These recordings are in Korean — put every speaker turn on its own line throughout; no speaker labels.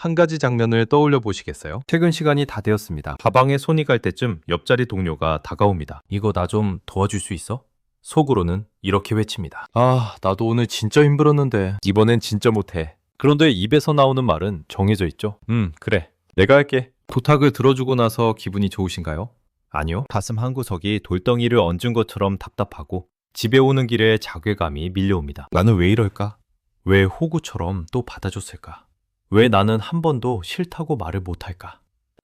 한 가지 장면을 떠올려 보시겠어요? 퇴근 시간이 다 되었습니다. 가방에 손이 갈 때쯤 옆자리 동료가 다가옵니다. 이거 나 좀 도와줄 수 있어? 속으로는 이렇게 외칩니다. 아, 나도 오늘 진짜 힘들었는데 이번엔 진짜 못해. 그런데 입에서 나오는 말은 정해져 있죠. 그래. 내가 할게. 부탁을 들어주고 나서 기분이 좋으신가요? 아니요. 가슴 한구석이 돌덩이를 얹은 것처럼 답답하고 집에 오는 길에 자괴감이 밀려옵니다. 나는 왜 이럴까? 왜 호구처럼 또 받아줬을까? 왜 나는 한 번도 싫다고 말을 못할까?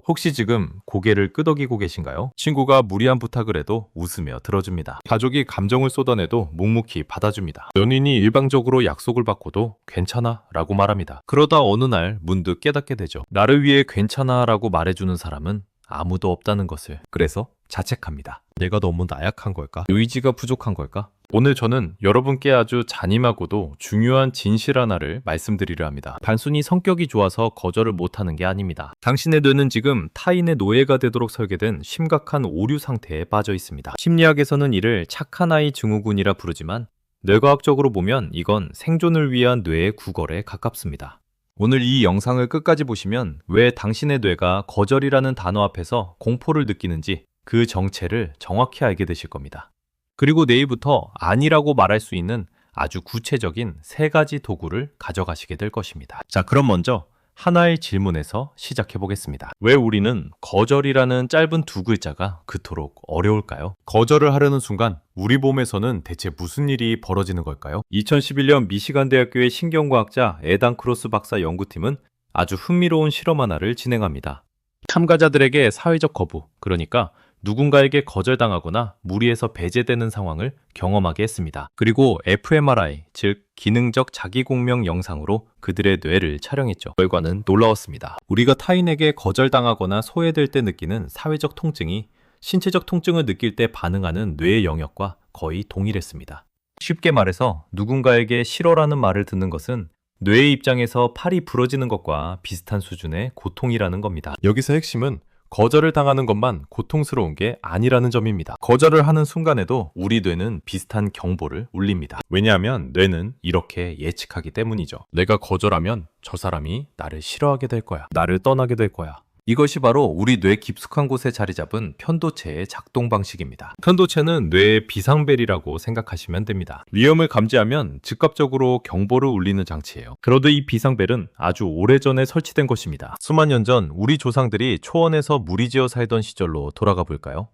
혹시 지금 고개를 끄덕이고 계신가요? 친구가 무리한 부탁을 해도 웃으며 들어줍니다. 가족이 감정을 쏟아내도 묵묵히 받아줍니다. 연인이 일방적으로 약속을 바꿔도 괜찮아 라고 말합니다. 그러다 어느 날 문득 깨닫게 되죠. 나를 위해 괜찮아 라고 말해주는 사람은 아무도 없다는 것을. 그래서 자책합니다. 내가 너무 나약한 걸까? 의지가 부족한 걸까? 오늘 저는 여러분께 아주 잔인하고도 중요한 진실 하나를 말씀드리려 합니다. 단순히 성격이 좋아서 거절을 못하는 게 아닙니다. 당신의 뇌는 지금 타인의 노예가 되도록 설계된 심각한 오류 상태에 빠져 있습니다. 심리학에서는 이를 착한 아이 증후군이라 부르지만 뇌과학적으로 보면 이건 생존을 위한 뇌의 구걸에 가깝습니다. 오늘 이 영상을 끝까지 보시면 왜 당신의 뇌가 거절이라는 단어 앞에서 공포를 느끼는지 그 정체를 정확히 알게 되실 겁니다. 그리고 내일부터 아니라고 말할 수 있는 아주 구체적인 3가지 도구를 가져가시게 될 것입니다. 자, 그럼 먼저 하나의 질문에서 시작해 보겠습니다. 왜 우리는 거절이라는 짧은 2글자가 그토록 어려울까요? 거절을 하려는 순간 우리 몸에서는 대체 무슨 일이 벌어지는 걸까요? 2011년 미시간 대학교의 신경과학자 에단 크로스 박사 연구팀은 아주 흥미로운 실험 하나를 진행합니다. 참가자들에게 사회적 거부, 그러니까 누군가에게 거절당하거나 무리해서 배제되는 상황을 경험하게 했습니다. 그리고 fMRI, 즉 기능적 자기공명 영상으로 그들의 뇌를 촬영했죠. 결과는 놀라웠습니다. 우리가 타인에게 거절당하거나 소외될 때 느끼는 사회적 통증이 신체적 통증을 느낄 때 반응하는 뇌의 영역과 거의 동일했습니다. 쉽게 말해서 누군가에게 싫어라는 말을 듣는 것은 뇌의 입장에서 팔이 부러지는 것과 비슷한 수준의 고통이라는 겁니다. 여기서 핵심은 거절을 당하는 것만 고통스러운 게 아니라는 점입니다. 거절을 하는 순간에도 우리 뇌는 비슷한 경보를 울립니다. 왜냐하면 뇌는 이렇게 예측하기 때문이죠. 내가 거절하면 저 사람이 나를 싫어하게 될 거야. 나를 떠나게 될 거야. 이것이 바로 우리 뇌 깊숙한 곳에 자리 잡은 편도체의 작동 방식입니다. 편도체는 뇌의 비상벨이라고 생각하시면 됩니다. 위험을 감지하면 즉각적으로 경보를 울리는 장치예요. 그런데 이 비상벨은 아주 오래전에 설치된 것입니다. 수만 년 전 우리 조상들이 초원에서 무리지어 살던 시절로 돌아가 볼까요?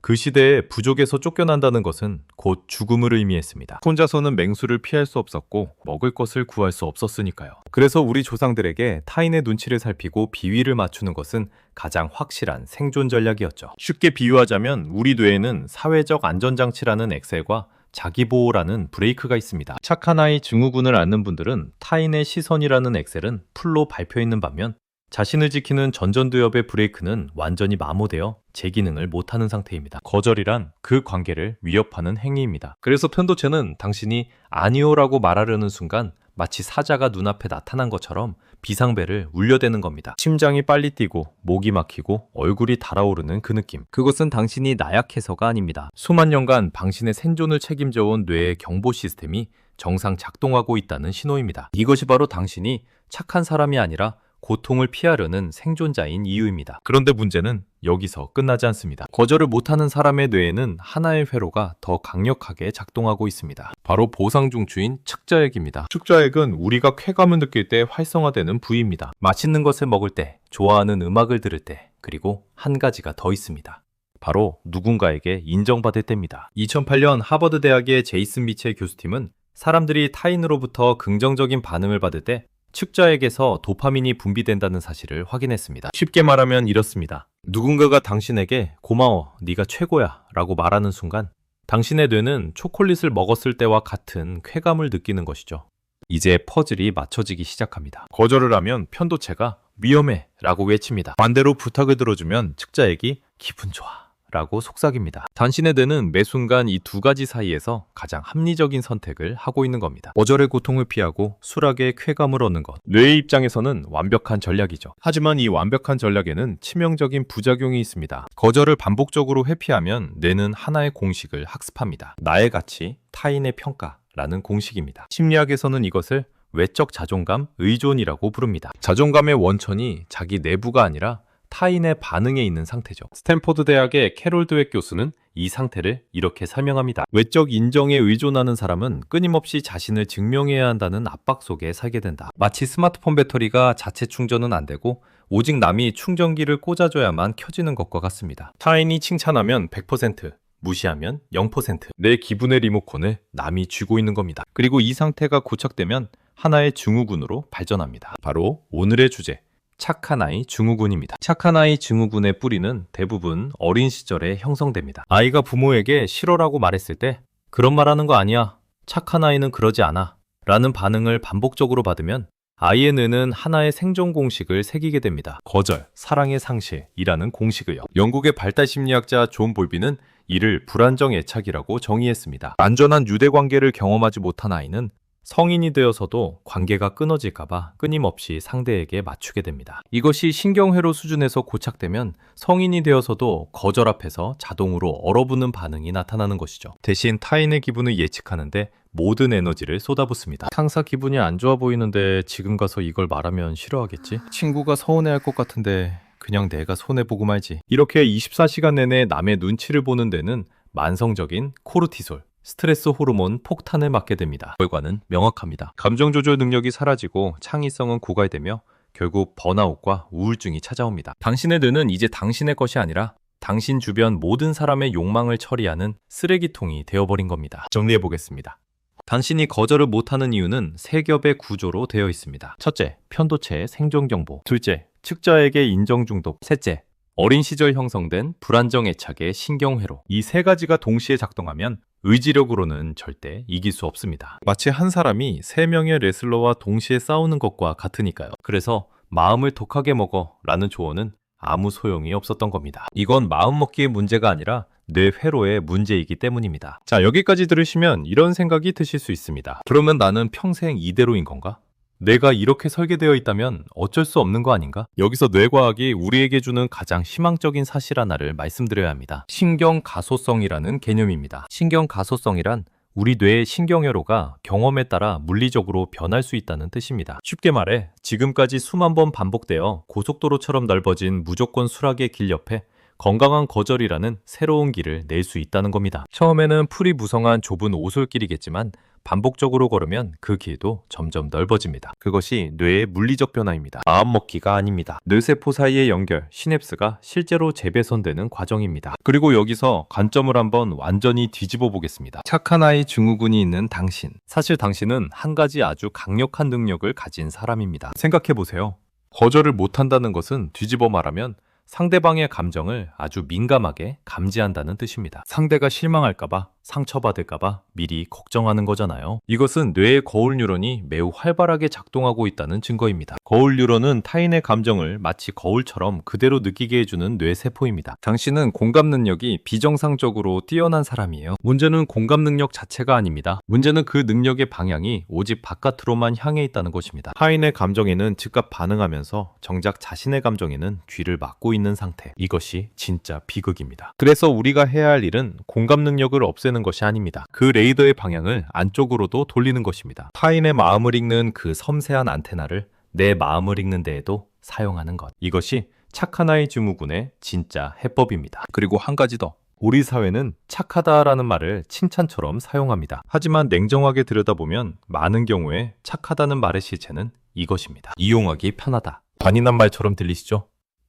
그 시대에 부족에서 쫓겨난다는 것은 곧 죽음을 의미했습니다. 혼자서는 맹수를 피할 수 없었고 먹을 것을 구할 수 없었으니까요. 그래서 우리 조상들에게 타인의 눈치를 살피고 비위를 맞추는 것은 가장 확실한 생존 전략이었죠. 쉽게 비유하자면 우리 뇌에는 사회적 안전장치라는 엑셀과 자기보호라는 브레이크가 있습니다. 착한 아이 증후군을 앓는 분들은 타인의 시선이라는 엑셀은 풀로 밟혀있는 반면 자신을 지키는 전전두엽의 브레이크는 완전히 마모되어 제 기능을 못하는 상태입니다. 거절이란 그 관계를 위협하는 행위입니다. 그래서 편도체는 당신이 아니오라고 말하려는 순간 마치 사자가 눈앞에 나타난 것처럼 비상벨을 울려대는 겁니다. 심장이 빨리 뛰고 목이 막히고 얼굴이 달아오르는 그 느낌. 그것은 당신이 나약해서가 아닙니다. 수만 년간 당신의 생존을 책임져온 뇌의 경보 시스템이 정상 작동하고 있다는 신호입니다. 이것이 바로 당신이 착한 사람이 아니라 고통을 피하려는 생존자인 이유입니다. 그런데 문제는 여기서 끝나지 않습니다. 거절을 못하는 사람의 뇌에는 하나의 회로가 더 강력하게 작동하고 있습니다. 바로 보상중추인 측자액입니다. 측자액은 우리가 쾌감을 느낄 때 활성화되는 부위입니다. 맛있는 것을 먹을 때, 좋아하는 음악을 들을 때, 그리고 한 가지가 더 있습니다. 바로 누군가에게 인정받을 때입니다. 2008년 하버드 대학의 제이슨 미첼 교수팀은 사람들이 타인으로부터 긍정적인 반응을 받을 때 측자액에서 도파민이 분비된다는 사실을 확인했습니다. 쉽게 말하면 이렇습니다. 누군가가 당신에게 고마워, 네가 최고야 라고 말하는 순간 당신의 뇌는 초콜릿을 먹었을 때와 같은 쾌감을 느끼는 것이죠. 이제 퍼즐이 맞춰지기 시작합니다. 거절을 하면 편도체가 위험해 라고 외칩니다. 반대로 부탁을 들어주면 측자액이 기분 좋아 라고 속삭입니다. 당신의 뇌는 매 순간 이 2가지 사이에서 가장 합리적인 선택을 하고 있는 겁니다. 거절의 고통을 피하고 수락의 쾌감을 얻는 것. 뇌의 입장에서는 완벽한 전략이죠. 하지만 이 완벽한 전략에는 치명적인 부작용이 있습니다. 거절을 반복적으로 회피하면 뇌는 하나의 공식을 학습합니다. 나의 가치, 타인의 평가 라는 공식입니다. 심리학에서는 이것을 외적 자존감, 의존이라고 부릅니다. 자존감의 원천이 자기 내부가 아니라 타인의 반응에 있는 상태죠. 스탠포드 대학의 캐롤 드웩 교수는 이 상태를 이렇게 설명합니다. 외적 인정에 의존하는 사람은 끊임없이 자신을 증명해야 한다는 압박 속에 살게 된다. 마치 스마트폰 배터리가 자체 충전은 안 되고 오직 남이 충전기를 꽂아줘야만 켜지는 것과 같습니다. 타인이 칭찬하면 100%, 무시하면 0%. 내 기분의 리모컨을 남이 쥐고 있는 겁니다. 그리고 이 상태가 고착되면 하나의 증후군으로 발전합니다. 바로 오늘의 주제, 착한 아이 증후군입니다. 착한 아이 증후군의 뿌리는 대부분 어린 시절에 형성됩니다. 아이가 부모에게 싫어라고 말했을 때 그런 말하는 거 아니야, 착한 아이는 그러지 않아 라는 반응을 반복적으로 받으면 아이의 뇌는 하나의 생존 공식을 새기게 됩니다. 거절, 사랑의 상실이라는 공식을요. 영국의 발달심리학자 존 볼비는 이를 불안정 애착이라고 정의했습니다. 안전한 유대관계를 경험하지 못한 아이는 성인이 되어서도 관계가 끊어질까봐 끊임없이 상대에게 맞추게 됩니다. 이것이 신경회로 수준에서 고착되면 성인이 되어서도 거절 앞에서 자동으로 얼어붙는 반응이 나타나는 것이죠. 대신 타인의 기분을 예측하는데 모든 에너지를 쏟아붓습니다. 상사 기분이 안 좋아 보이는데 지금 가서 이걸 말하면 싫어하겠지? 친구가 서운해할 것 같은데 그냥 내가 손해보고 말지. 이렇게 24시간 내내 남의 눈치를 보는 데는 만성적인 코르티솔, 스트레스 호르몬 폭탄을 맞게 됩니다. 결과는 명확합니다. 감정 조절 능력이 사라지고 창의성은 고갈되며 결국 번아웃과 우울증이 찾아옵니다. 당신의 뇌는 이제 당신의 것이 아니라 당신 주변 모든 사람의 욕망을 처리하는 쓰레기통이 되어버린 겁니다. 정리해보겠습니다. 당신이 거절을 못하는 이유는 세 겹의 구조로 되어 있습니다. 첫째, 편도체의 생존 경보. 둘째, 측자에게 인정 중독. 셋째, 어린 시절 형성된 불안정 애착의 신경회로. 이 세 가지가 동시에 작동하면 의지력으로는 절대 이길 수 없습니다. 마치 한 사람이 세 명의 레슬러와 동시에 싸우는 것과 같으니까요. 그래서 마음을 독하게 먹어 라는 조언은 아무 소용이 없었던 겁니다. 이건 마음먹기의 문제가 아니라 뇌 회로의 문제이기 때문입니다. 자, 여기까지 들으시면 이런 생각이 드실 수 있습니다. 그러면 나는 평생 이대로인 건가? 내가 이렇게 설계되어 있다면 어쩔 수 없는 거 아닌가? 여기서 뇌과학이 우리에게 주는 가장 희망적인 사실 하나를 말씀드려야 합니다. 신경가소성이라는 개념입니다. 신경가소성이란 우리 뇌의 신경회로가 경험에 따라 물리적으로 변할 수 있다는 뜻입니다. 쉽게 말해 지금까지 수만 번 반복되어 고속도로처럼 넓어진 무조건 수락의 길 옆에 건강한 거절이라는 새로운 길을 낼 수 있다는 겁니다. 처음에는 풀이 무성한 좁은 오솔길이겠지만 반복적으로 걸으면 그 길도 점점 넓어집니다. 그것이 뇌의 물리적 변화입니다. 마음먹기가 아닙니다. 뇌세포 사이의 연결, 시냅스가 실제로 재배선되는 과정입니다. 그리고 여기서 관점을 한번 완전히 뒤집어 보겠습니다. 착한 아이 증후군이 있는 당신. 사실 당신은 한 가지 아주 강력한 능력을 가진 사람입니다. 생각해 보세요. 거절을 못한다는 것은 뒤집어 말하면 상대방의 감정을 아주 민감하게 감지한다는 뜻입니다. 상대가 실망할까봐, 상처받을까봐 미리 걱정하는 거잖아요. 이것은 뇌의 거울 뉴런이 매우 활발하게 작동하고 있다는 증거입니다. 거울 뉴런은 타인의 감정을 마치 거울처럼 그대로 느끼게 해주는 뇌세포입니다. 당신은 공감 능력이 비정상적으로 뛰어난 사람이에요. 문제는 공감 능력 자체가 아닙니다. 문제는 그 능력의 방향이 오직 바깥으로만 향해 있다는 것입니다. 타인의 감정에는 즉각 반응하면서 정작 자신의 감정에는 귀를 막고 있는 상태. 이것이 진짜 비극입니다. 그래서 우리가 해야 할 일은 공감 능력을 없애는 것이 아닙니다. 그 레이더의 방향을 안쪽으로도 돌리는 것입니다. 타인의 마음을 읽는 그 섬세한 안테나를 내 마음을 읽는 데에도 사용하는 것. 이것이 착한 아이 증후군의 진짜 해법입니다. 그리고 한 가지 더. 우리 사회는 착하다라는 말을 칭찬처럼 사용합니다. 하지만 냉정하게 들여다보면 많은 경우에 착하다는 말의 실체는 이것입니다. 이용하기 편하다. 잔인한 말처럼 들리시죠?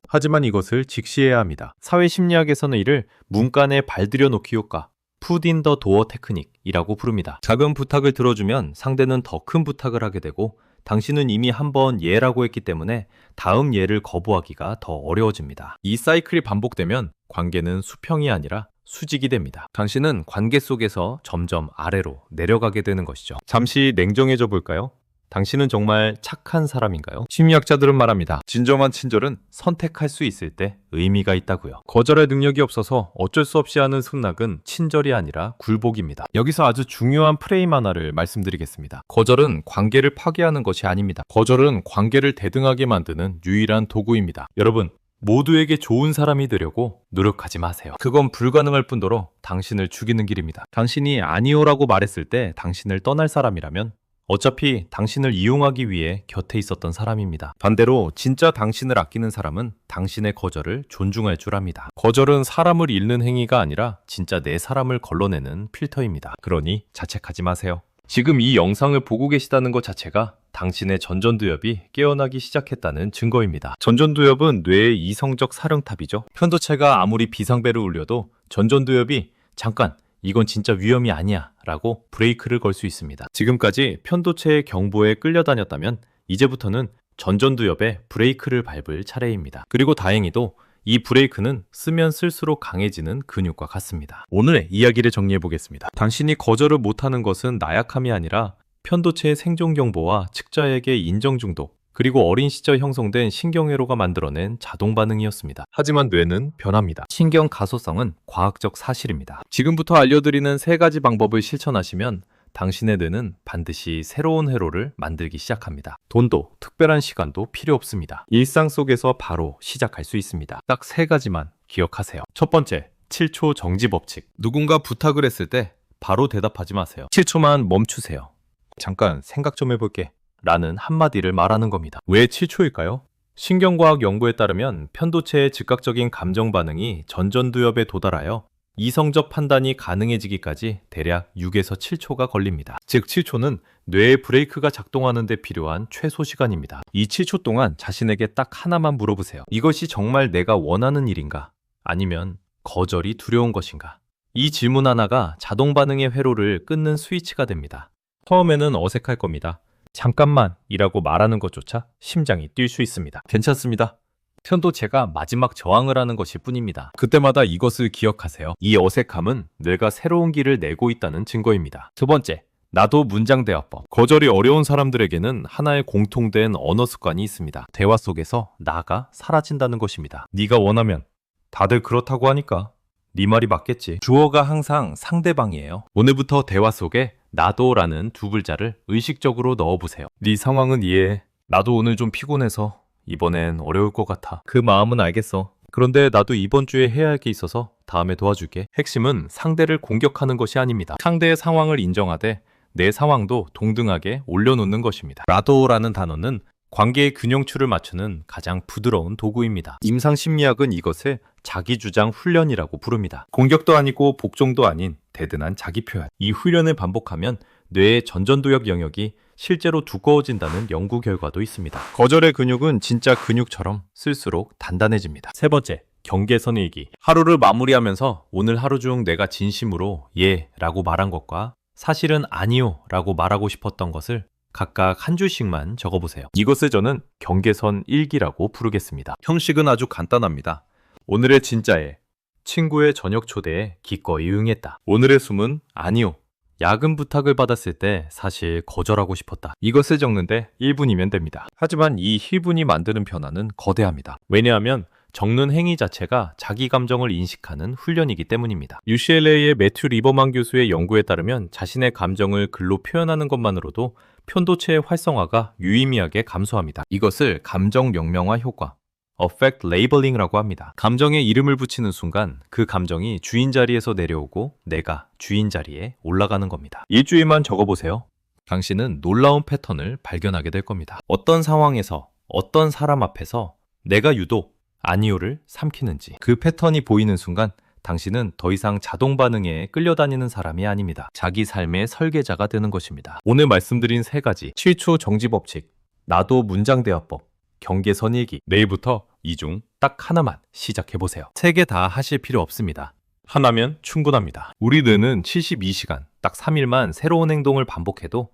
하지만 이것을 직시해야 합니다. 사회심리학에서는 이를 문간에 발들여 놓기 효과, 풋 인 더 도어 테크닉이라고 부릅니다. 작은 부탁을 들어주면 상대는 더 큰 부탁을 하게 되고 당신은 이미 한번 예라고 했기 때문에 다음 예를 거부하기가 더 어려워집니다. 이 사이클이 반복되면 관계는 수평이 아니라 수직이 됩니다. 당신은 관계 속에서 점점 아래로 내려가게 되는 것이죠. 잠시 냉정해져 볼까요? 당신은 정말 착한 사람인가요? 심리학자들은 말합니다. 진정한 친절은 선택할 수 있을 때 의미가 있다고요. 거절할 능력이 없어서 어쩔 수 없이 하는 승낙은 친절이 아니라 굴복입니다. 여기서 아주 중요한 프레임 하나를 말씀드리겠습니다. 거절은 관계를 파괴하는 것이 아닙니다. 거절은 관계를 대등하게 만드는 유일한 도구입니다. 여러분, 모두에게 좋은 사람이 되려고 노력하지 마세요. 그건 불가능할 뿐더러 당신을 죽이는 길입니다. 당신이 아니오라고 말했을 때 당신을 떠날 사람이라면 어차피 당신을 이용하기 위해 곁에 있었던 사람입니다. 반대로 진짜 당신을 아끼는 사람은 당신의 거절을 존중할 줄 압니다. 거절은 사람을 잃는 행위가 아니라 진짜 내 사람을 걸러내는 필터입니다. 그러니 자책하지 마세요. 지금 이 영상을 보고 계시다는 것 자체가 당신의 전전두엽이 깨어나기 시작했다는 증거입니다. 전전두엽은 뇌의 이성적 사령탑이죠. 편도체가 아무리 비상벨을 울려도 전전두엽이 잠깐 이건 진짜 위험이 아니야 라고 브레이크를 걸 수 있습니다. 지금까지 편도체의 경보에 끌려다녔다면 이제부터는 전전두엽에 브레이크를 밟을 차례입니다. 그리고 다행히도 이 브레이크는 쓰면 쓸수록 강해지는 근육과 같습니다. 오늘의 이야기를 정리해 보겠습니다. 당신이 거절을 못하는 것은 나약함이 아니라 편도체의 생존 경보와 측자액의 인정 중독, 그리고 어린 시절 형성된 신경회로가 만들어낸 자동 반응이었습니다. 하지만 뇌는 변합니다. 신경 가소성은 과학적 사실입니다. 지금부터 알려드리는 3가지 방법을 실천하시면 당신의 뇌는 반드시 새로운 회로를 만들기 시작합니다. 돈도 특별한 시간도 필요 없습니다. 일상 속에서 바로 시작할 수 있습니다. 딱 3가지만 기억하세요. 첫 번째, 7초 정지 법칙. 누군가 부탁을 했을 때 바로 대답하지 마세요. 7초만 멈추세요. 잠깐 생각 좀 해볼게 라는 한마디를 말하는 겁니다. 왜 7초일까요? 신경과학 연구에 따르면 편도체의 즉각적인 감정 반응이 전전두엽에 도달하여 이성적 판단이 가능해지기까지 대략 6에서 7초가 걸립니다. 즉 7초는 뇌의 브레이크가 작동하는 데 필요한 최소 시간입니다. 이 7초 동안 자신에게 딱 하나만 물어보세요. 이것이 정말 내가 원하는 일인가? 아니면 거절이 두려운 것인가? 이 질문 하나가 자동 반응의 회로를 끊는 스위치가 됩니다. 처음에는 어색할 겁니다. 잠깐만 이라고 말하는 것조차 심장이 뛸 수 있습니다. 괜찮습니다. 편도체가 마지막 저항을 하는 것일 뿐입니다. 그때마다 이것을 기억하세요. 이 어색함은 뇌가 새로운 길을 내고 있다는 증거입니다. 두 번째, 나도 문장 대화법. 거절이 어려운 사람들에게는 하나의 공통된 언어 습관이 있습니다. 대화 속에서 나가 사라진다는 것입니다. 네가 원하면, 다들 그렇다고 하니까 네 말이 맞겠지. 주어가 항상 상대방이에요. 오늘부터 대화 속에 나도라는 2글자를 의식적으로 넣어보세요. 네 상황은 이해해. 나도 오늘 좀 피곤해서 이번엔 어려울 것 같아. 그 마음은 알겠어. 그런데 나도 이번 주에 해야 할 게 있어서 다음에 도와줄게. 핵심은 상대를 공격하는 것이 아닙니다. 상대의 상황을 인정하되 내 상황도 동등하게 올려놓는 것입니다. 나도라는 단어는 관계의 균형추를 맞추는 가장 부드러운 도구입니다. 임상심리학은 이것을 자기주장 훈련이라고 부릅니다. 공격도 아니고 복종도 아닌 대든한 자기 표현. 이 훈련을 반복하면 뇌의 전전두엽 영역이 실제로 두꺼워진다는 연구 결과도 있습니다. 거절의 근육은 진짜 근육처럼 쓸수록 단단해집니다. 세 번째, 경계선 일기. 하루를 마무리하면서 오늘 하루 중 내가 진심으로 예 라고 말한 것과 사실은 아니요 라고 말하고 싶었던 것을 각각 한 줄씩만 적어보세요. 이것을 저는 경계선 일기라고 부르겠습니다. 형식은 아주 간단합니다. 오늘의 진짜에 친구의 저녁 초대에 기꺼이 응했다. 오늘의 숨은 아니요. 야근 부탁을 받았을 때 사실 거절하고 싶었다. 이것을 적는데 1분이면 됩니다. 하지만 이 1분이 만드는 변화는 거대합니다. 왜냐하면 적는 행위 자체가 자기 감정을 인식하는 훈련이기 때문입니다. UCLA의 매튜 리버만 교수의 연구에 따르면 자신의 감정을 글로 표현하는 것만으로도 편도체의 활성화가 유의미하게 감소합니다. 이것을 감정 명명화 효과, Affect Labeling라고 합니다. 감정에 이름을 붙이는 순간 그 감정이 주인 자리에서 내려오고 내가 주인 자리에 올라가는 겁니다. 일주일만 적어보세요. 당신은 놀라운 패턴을 발견하게 될 겁니다. 어떤 상황에서, 어떤 사람 앞에서 내가 유독 아니요를 삼키는지 그 패턴이 보이는 순간 당신은 더 이상 자동 반응에 끌려다니는 사람이 아닙니다. 자기 삶의 설계자가 되는 것입니다. 오늘 말씀드린 3가지 7초 정지 법칙, 나도 문장 대화법, 경계선 일기. 내일부터 이 중 딱 하나만 시작해보세요. 3개 다 하실 필요 없습니다. 하나면 충분합니다. 우리 뇌는 72시간, 딱 3일만 새로운 행동을 반복해도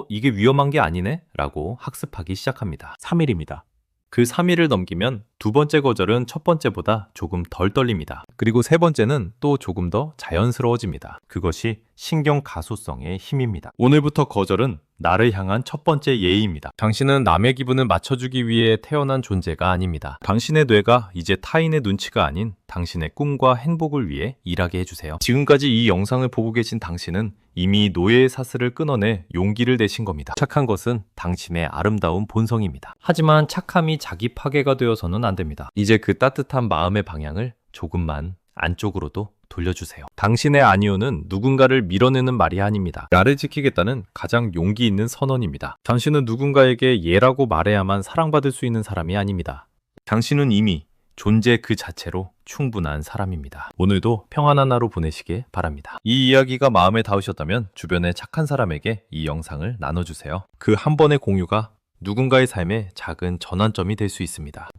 이게 위험한 게 아니네? 라고 학습하기 시작합니다. 3일입니다. 그 3일을 넘기면 두 번째 거절은 첫 번째보다 조금 덜 떨립니다. 그리고 세 번째는 또 조금 더 자연스러워집니다. 그것이 신경 가소성의 힘입니다. 오늘부터 거절은 나를 향한 첫 번째 예의입니다. 당신은 남의 기분을 맞춰주기 위해 태어난 존재가 아닙니다. 당신의 뇌가 이제 타인의 눈치가 아닌 당신의 꿈과 행복을 위해 일하게 해주세요. 지금까지 이 영상을 보고 계신 당신은 이미 노예의 사슬을 끊어내 용기를 내신 겁니다. 착한 것은 당신의 아름다운 본성입니다. 하지만 착함이 자기 파괴가 되어서는 안 됩니다. 이제 그 따뜻한 마음의 방향을 조금만 안쪽으로도 돌려주세요. 당신의 아니오는 누군가를 밀어내는 말이 아닙니다. 나를 지키겠다는 가장 용기 있는 선언입니다. 당신은 누군가에게 예라고 말해야만 사랑받을 수 있는 사람이 아닙니다. 당신은 이미 존재 그 자체로 충분한 사람입니다. 오늘도 평안한 하루 보내시길 바랍니다. 이 이야기가 마음에 닿으셨다면 주변의 착한 사람에게 이 영상을 나눠주세요. 그 한 번의 공유가 누군가의 삶에 작은 전환점이 될 수 있습니다.